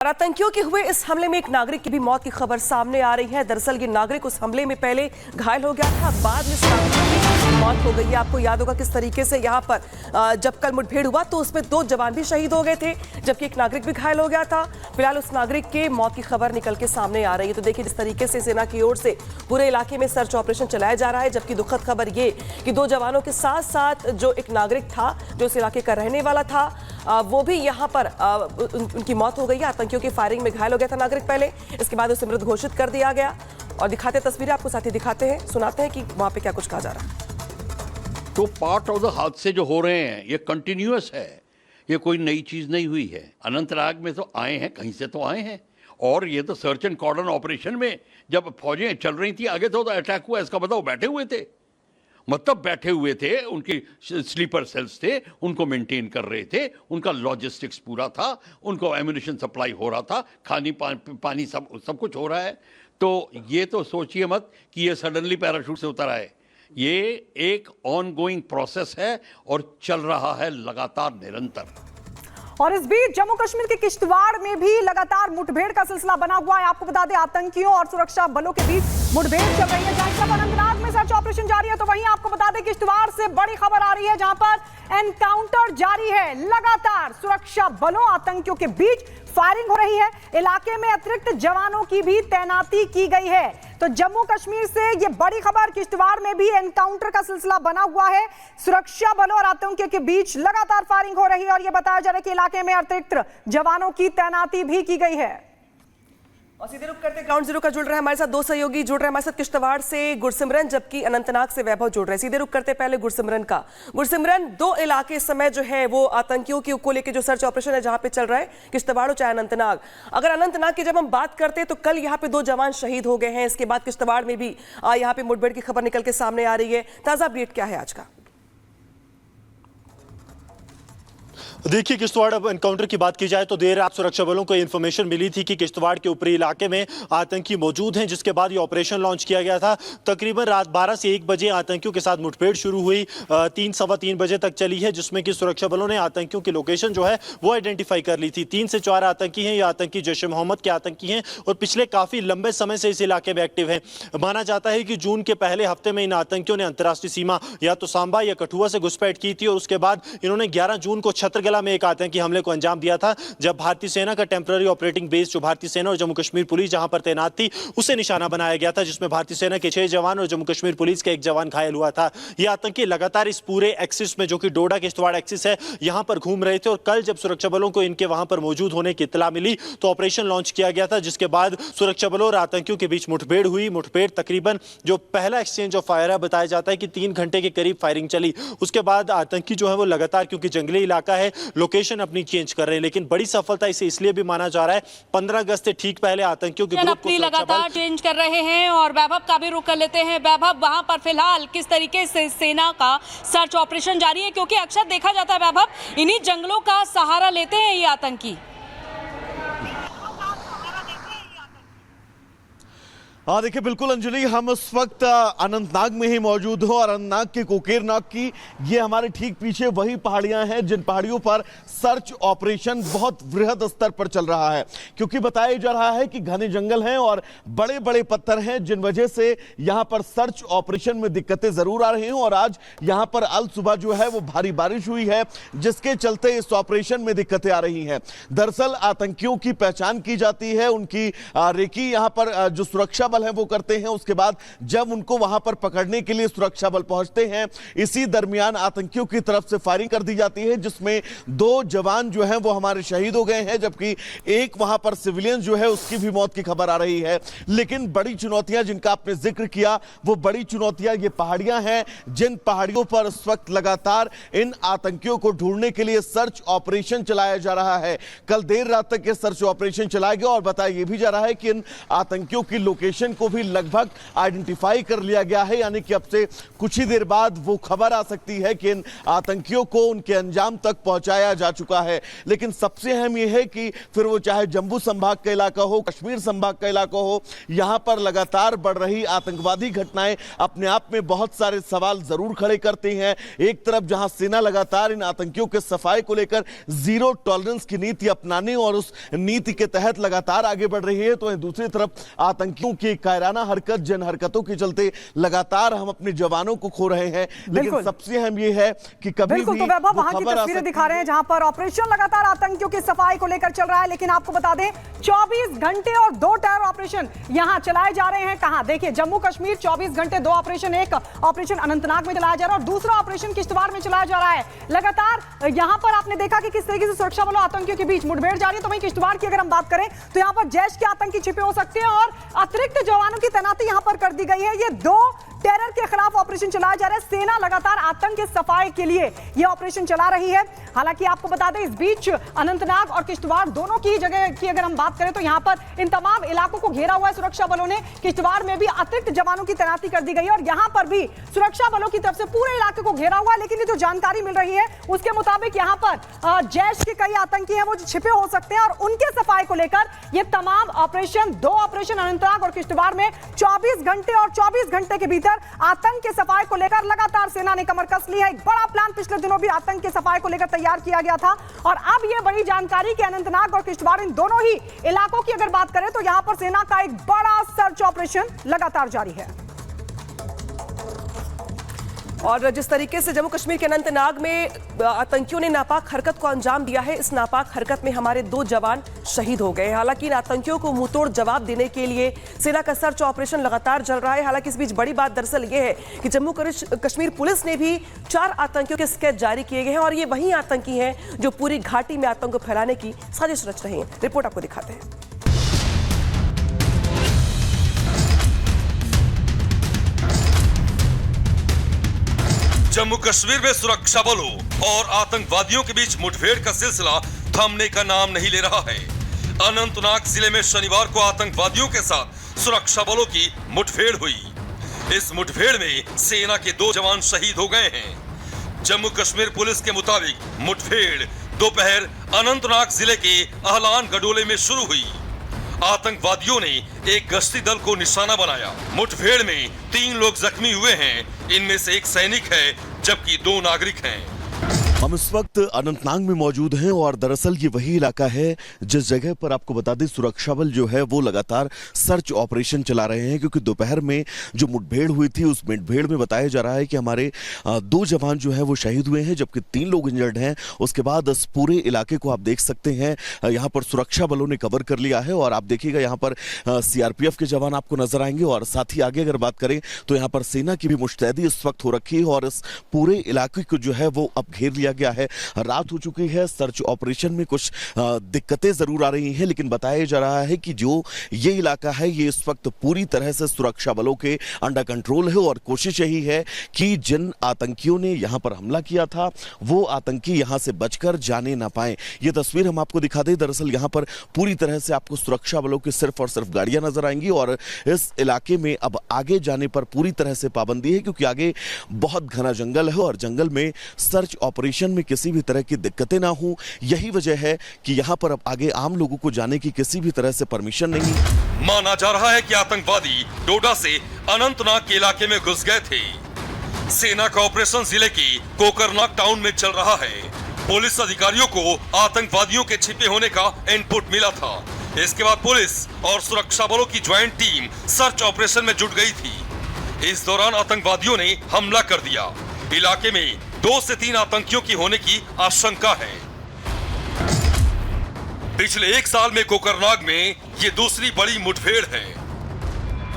और आतंकियों के हुए इस हमले में एक नागरिक की भी मौत की खबर सामने आ रही है। दरअसल ये नागरिक उस हमले में पहले घायल हो गया था, बाद में इस नागरिक की मौत हो गई है। आपको याद होगा किस तरीके से यहाँ पर जब कल मुठभेड़ हुआ तो उसमें 2 जवान भी शहीद हो गए थे, जबकि एक नागरिक भी घायल हो गया था। फिलहाल उस नागरिक के मौत की खबर निकल के सामने आ रही है। तो देखिए जिस तरीके से सेना की ओर से पूरे इलाके में सर्च ऑपरेशन चलाया जा रहा है, जबकि दुखद खबर ये कि 2 जवानों के साथ साथ जो एक नागरिक था जो इस इलाके का रहने वाला था वो भी यहाँ पर उनकी मौत हो गई है। आतंकियों की फायरिंग में घायल हो गया था नागरिक पहले, इसके बाद उसे मृत घोषित कर दिया गया। और दिखाते तस्वीरें आपको साथ ही दिखाते हैं, सुनाते हैं कि वहां पे क्या कुछ कहा जा रहा है। तो पार्ट ऑफ द हादसे जो हो रहे हैं ये कंटिन्यूअस है, ये कोई नई चीज नहीं हुई है। अनंतनाग में तो आए हैं, कहीं से तो आए हैं, और ये तो सर्च एंड कॉर्डन ऑपरेशन में जब फौजें चल रही थी आगे तो अटैक हुआ, इसका बताओ बैठे हुए थे, मतलब बैठे हुए थे, उनकी स्लीपर सेल्स थे, उनको मेंटेन कर रहे थे, उनका लॉजिस्टिक्स पूरा था, उनको एम्युनिशन सप्लाई हो रहा था, खानी पानी सब कुछ हो रहा है। तो ये तो सोचिए मत कि ये सडनली पैराशूट से उतर आए, ये एक ऑनगोइंग प्रोसेस है और चल रहा है लगातार निरंतर। और इस बीच जम्मू कश्मीर के किश्तवाड़ में भी लगातार मुठभेड़ का सिलसिला बना हुआ है। आपको बता दें आतंकियों और सुरक्षा बलों के बीच मुठभेड़ चल रही है। जहां पर अनंतनाग में सर्च ऑपरेशन जारी है, तो वहीं आपको बता दें किश्तवाड़ से बड़ी खबर आ रही है, जहां पर एनकाउंटर जारी है। लगातार सुरक्षा बलों आतंकियों के बीच फायरिंग हो रही है। इलाके में अतिरिक्त जवानों की भी तैनाती की गई है। तो जम्मू कश्मीर से ये बड़ी खबर, किश्तवाड़ में भी एनकाउंटर का सिलसिला बना हुआ है। सुरक्षा बलों और आतंकियों के बीच लगातार फायरिंग हो रही है और यह बताया जा रहा है कि इलाके में अतिरिक्त जवानों की तैनाती भी की गई है। और सीधे रुक करते ग्राउंड जीरो का जुड़ रहे हैं हमारे साथ 2 सहयोगी जुड़ रहे हैं हमारे साथ, किश्तवाड़ से गुरसिमरन, जबकि अनंतनाग से वैभव जुड़ रहे हैं। सीधे रुक करते पहले गुरसिमरन का। गुरसिमरन, 2 इलाके इस समय जो है वो आतंकियों को लेकर जो सर्च ऑपरेशन है जहां पे चल रहा है, किश्तवाड़ हो चाहे अनंतनाग। अगर अनंतनाग की जब हम बात करते हैं तो कल यहाँ पे 2 जवान शहीद हो गए हैं, इसके बाद किश्तवाड़ में भी यहाँ पे मुठभेड़ की खबर निकल के सामने आ रही है। ताजा अपडेट क्या है आज का? देखिए, किश्तवाड़ अब एनकाउंटर की बात की जाए तो देर रात सुरक्षा बलों को इन्फॉर्मेशन मिली थी कि किश्तवाड़ के ऊपरी इलाके में आतंकी मौजूद हैं, जिसके बाद ये ऑपरेशन लॉन्च किया गया था। तकरीबन रात 12 से 1 बजे आतंकियों के साथ मुठभेड़ शुरू हुई, 3 सवा 3 बजे तक चली है, जिसमें कि सुरक्षा बलों ने आतंकियों की लोकेशन जो है वो आइडेंटिफाई कर ली थी। 3 से 4 आतंकी हैं, ये आतंकी जैश ए मोहम्मद के आतंकी हैं और पिछले काफी लंबे समय से इस इलाके में एक्टिव हैं। माना जाता है कि जून के पहले हफ्ते में इन आतंकियों ने अंतर्राष्ट्रीय सीमा या तो सांबा या कठुआ से घुसपैठ की थी और उसके बाद इन्होंने 11 जून को छत्रगला में एक आतंकी हमले को अंजाम दिया था, जब भारतीय सेना का टेम्पररी ऑपरेटिंग बेस जो भारतीय सेना और जम्मू कश्मीर पुलिस जहां पर तैनात थी उसे निशाना बनाया गया था, जिसमें भारतीय सेना के 6 जवान और जम्मू कश्मीर पुलिस का 1 जवान घायल हुआ था। ये आतंकी लगातार इस पूरे एक्सिस में, जो कि डोडा किश्तवाड़ एक्सिस है, यहां पर घूम रहे थे और कल जब सुरक्षा बलों को इनके वहां पर मौजूद होने की इत्तला मिली तो ऑपरेशन लॉन्च किया गया था, जिसके बाद सुरक्षा बलों और आतंकियों के बीच मुठभेड़ हुई। मुठभेड़ तकरीबन जो पहला एक्सचेंज ऑफ फायर है, बताया जाता है कि 3 घंटे के करीब फायरिंग चली। उसके बाद आतंकी जो है वो लगातार, क्योंकि जंगली इलाका है, लोकेशन अपनी चेंज कर रहे हैं, लेकिन बड़ी सफलता इसे इसलिए भी माना जा रहा है 15 अगस्त से ठीक पहले आतंकियों के ग्रुप को लगातार चेंज कर रहे हैं। और वैभव का भी रुख कर लेते हैं। वैभव, वहां पर फिलहाल किस तरीके से सेना का सर्च ऑपरेशन जारी है, क्योंकि अक्सर देखा जाता है वैभव इन्हीं जंगलों का सहारा लेते हैं ये आतंकी। हाँ देखिए, बिल्कुल अंजलि, हम इस वक्त अनंतनाग में ही मौजूद हो और अनंतनाग के कोकेरनाग की ये हमारे ठीक पीछे वही पहाड़ियां हैं जिन पहाड़ियों पर सर्च ऑपरेशन बहुत वृहद स्तर पर चल रहा है, क्योंकि बताया जा रहा है कि घने जंगल हैं और बड़े बड़े पत्थर हैं, जिन वजह से यहां पर सर्च ऑपरेशन में दिक्कतें जरूर आ रही हैं। और आज यहां पर अल सुबह जो है वो भारी बारिश हुई है, जिसके चलते इस ऑपरेशन में दिक्कतें आ रही हैं। दरअसल आतंकियों की पहचान की जाती है, उनकी रेकी यहां पर जो सुरक्षा बल है वो करते हैं। उसके बाद जब उनको वहां पर पकड़ने के लिए सुरक्षा बल पहुंचते हैं, इसी दरमियान आतंकियों की तरफ से फायरिंग कर दी जाती है, जिसमें 2 जवान जो हैं वो हमारे शहीद हो गए हैं, जबकि एक वहां पर सिविलियन जो है उसकी भी मौत की खबर आ रही है। लेकिन बड़ी चुनौतियां जिनका आपने जिक्र किया, वो बड़ी चुनौतियां ये पहाड़ियां हैं, जिन पहाड़ियों पर इस वक्त लगातार इन आतंकियों को ढूंढने के लिए सर्च ऑपरेशन चलाया जा रहा है। कल देर रात तक ये सर्च ऑपरेशन चलाया गया और बताया यह भी जा रहा है कि इन आतंकियों की लोकेशन लोकेशन को भी लगभग आइडेंटिफाई कर लिया गया है, यानी कि अब से कुछ ही देर बाद वो खबर आ सकती है कि इन आतंकियों को उनके अंजाम तक पहुंचाया जा चुका है। लेकिन सबसे अहम यह है कि फिर वो चाहे जम्मू संभाग का इलाका हो, कश्मीर संभाग का इलाका हो, यहां पर लगातार बढ़ रही आतंकवादी घटनाएं अपने आप में बहुत सारे सवाल जरूर खड़े करते हैं। एक तरफ जहां सेना लगातार इन आतंकियों के सफाई को लेकर जीरो टॉलरेंस की नीति अपनाने और उस नीति के तहत लगातार आगे बढ़ रही है, तो दूसरी तरफ आतंकियों की कायराना हरकत, जन हरकतों के चलते लगातार हम अपने जवानों को खो रहे हैं। लेकिन सबसे अहम यह है कि कभी बिल्कुल, भी तो वैभव वहां की खबर आ तस्वीरें दिखा रहे हैं जहां पर ऑपरेशन लगातार आतंकियों की सफाई को लेकर चल रहा है। लेकिन आपको बता दें 24 घंटे और 2 टेरर ऑपरेशन यहां चलाए जा रहे हैं। कहां देखिए, जम्मू कश्मीर 24 घंटे 2 ऑपरेशन, एक ऑपरेशन अनंतनाग में चलाया जा रहा है और दूसरा ऑपरेशन किश्तवाड़ में चलाया जा रहा है। लगातार यहां पर आपने देखा कि किस तरीके से सुरक्षा बलों आतंकियों के बीच मुठभेड़ जारी है। तो वहीं किश्तवाड़ की अगर हम बात करें तो यहां पर जैश के आतंकी छिपे हो सकते हैं और अतिरिक्त जवानों की तैनाती यहां पर कर दी गई है। ये 2 टेरर के खिलाफ ऑपरेशन चलाया जा रहा है। सेना लगातार आतंक की सफाई के लिए यह ऑपरेशन चला रही है। हालांकि आपको बता दें, इस बीच अनंतनाग और किश्तवाड़ दोनों की जगह की अगर हम बात करें तो यहां पर इन तमाम इलाकों को घेरा हुआ है सुरक्षा बलों ने। किश्तवाड़ में भी अतिरिक्त जवानों की तैनाती कर दी गई है और यहां पर भी सुरक्षा बलों की तरफ से पूरे इलाके को घेरा हुआ है। लेकिन ये जो जानकारी मिल रही है उसके मुताबिक यहां पर जैश के कई आतंकी हैं वो जो छिपे हो सकते हैं और उनके सफाई को लेकर ये तमाम ऑपरेशन, 2 ऑपरेशन अनंतनाग और किश्तवाड़ में 24 घंटे और 24 घंटे के भीतर आतंक के सफाई को लेकर लगातार सेना ने कमर कस ली है। एक बड़ा प्लान पिछले दिनों भी आतंक के सफाई को लेकर तैयार किया गया था और अब यह बड़ी जानकारी कि अनंतनाग और किश्तवाड़ इन दोनों ही इलाकों की अगर बात करें तो यहां पर सेना का एक बड़ा सर्च ऑपरेशन लगातार जारी है। और जिस तरीके से जम्मू कश्मीर के अनंतनाग में आतंकियों ने नापाक हरकत को अंजाम दिया है, इस नापाक हरकत में हमारे 2 जवान शहीद हो गए। हालांकि इन आतंकियों को मुंहतोड़ जवाब देने के लिए सेना का सर्च ऑपरेशन लगातार चल रहा है। हालांकि इस बीच बड़ी बात दरअसल ये है कि जम्मू कश्मीर पुलिस ने भी 4 आतंकियों के स्केच जारी किए गए हैं और ये वही आतंकी हैं जो पूरी घाटी में आतंक को फैलाने की साजिश रच रहे हैं। रिपोर्ट आपको दिखाते हैं। जम्मू कश्मीर में सुरक्षा बलों और आतंकवादियों के बीच मुठभेड़ का सिलसिला थमने का नाम नहीं ले रहा है। अनंतनाग जिले में शनिवार को आतंकवादियों के साथ सुरक्षा बलों की मुठभेड़ हुई। इस मुठभेड़ में सेना के 2 जवान शहीद हो गए हैं। जम्मू कश्मीर पुलिस के मुताबिक मुठभेड़ दोपहर अनंतनाग जिले के अहलान गडोले में शुरू हुई। आतंकवादियों ने एक गश्ती दल को निशाना बनाया। मुठभेड़ में 3 लोग जख्मी हुए हैं, इनमें से एक सैनिक है जबकि 2 नागरिक हैं। हम इस वक्त अनंतनाग में मौजूद हैं और दरअसल ये वही इलाका है जिस जगह पर आपको बता दें सुरक्षा बल जो है वो लगातार सर्च ऑपरेशन चला रहे हैं, क्योंकि दोपहर में जो मुठभेड़ हुई थी उस मुठभेड़ में बताया जा रहा है कि हमारे 2 जवान जो है वो शहीद हुए हैं जबकि 3 लोग इंजर्ड हैं। उसके बाद इस पूरे इलाके को आप देख सकते हैं, यहाँ पर सुरक्षा बलों ने कवर कर लिया है और आप देखिएगा यहाँ पर CRPF के जवान आपको नजर आएंगे और साथ ही आगे अगर बात करें तो यहाँ पर सेना की भी मुस्तैदी इस वक्त हो रखी है और इस पूरे इलाके को जो है वो अब घेर लिया गया है। रात हो चुकी है, सर्च ऑपरेशन में कुछ दिक्कतें जरूर आ रही हैं, लेकिन बताया जा रहा है कि जो ये इलाका है ये इस वक्त पूरी तरह से सुरक्षा बलों के अंडर कंट्रोल है और कोशिश यही है कि जिन आतंकियों ने यहां पर हमला किया था वो आतंकी यहां से बचकर जाने ना पाए। ये तस्वीर हम आपको दिखा दें, दरअसल यहां पर पूरी तरह से आपको सुरक्षा बलों की सिर्फ और सिर्फ गाड़ियां नजर आएंगी और इस इलाके में अब आगे जाने पर पूरी तरह से पाबंदी है, क्योंकि आगे बहुत घना जंगल है और जंगल में सर्च ऑपरेशन में किसी भी तरह की दिक्कतें ना हो। यही वजह है कि यहां पर अब आगे आम लोगों को जाने की किसी भी तरह से परमिशन नहीं। माना जा रहा है कि आतंकवादी डोडा से अनंतनाग के इलाके में घुस गए थे। सेना का ऑपरेशन जिले की कोकरनाग टाउन में चल रहा है। पुलिस अधिकारियों को आतंकवादियों के छिपे होने का इनपुट मिला था। इसके बाद पुलिस और सुरक्षा बलों की ज्वाइंट टीम सर्च ऑपरेशन में जुट गई थी। इस दौरान आतंकवादियों ने हमला कर दिया। इलाके में 2 से 3 आतंकियों की होने की आशंका है। पिछले 1 साल में कोकरनाग में ये दूसरी बड़ी मुठभेड़ है।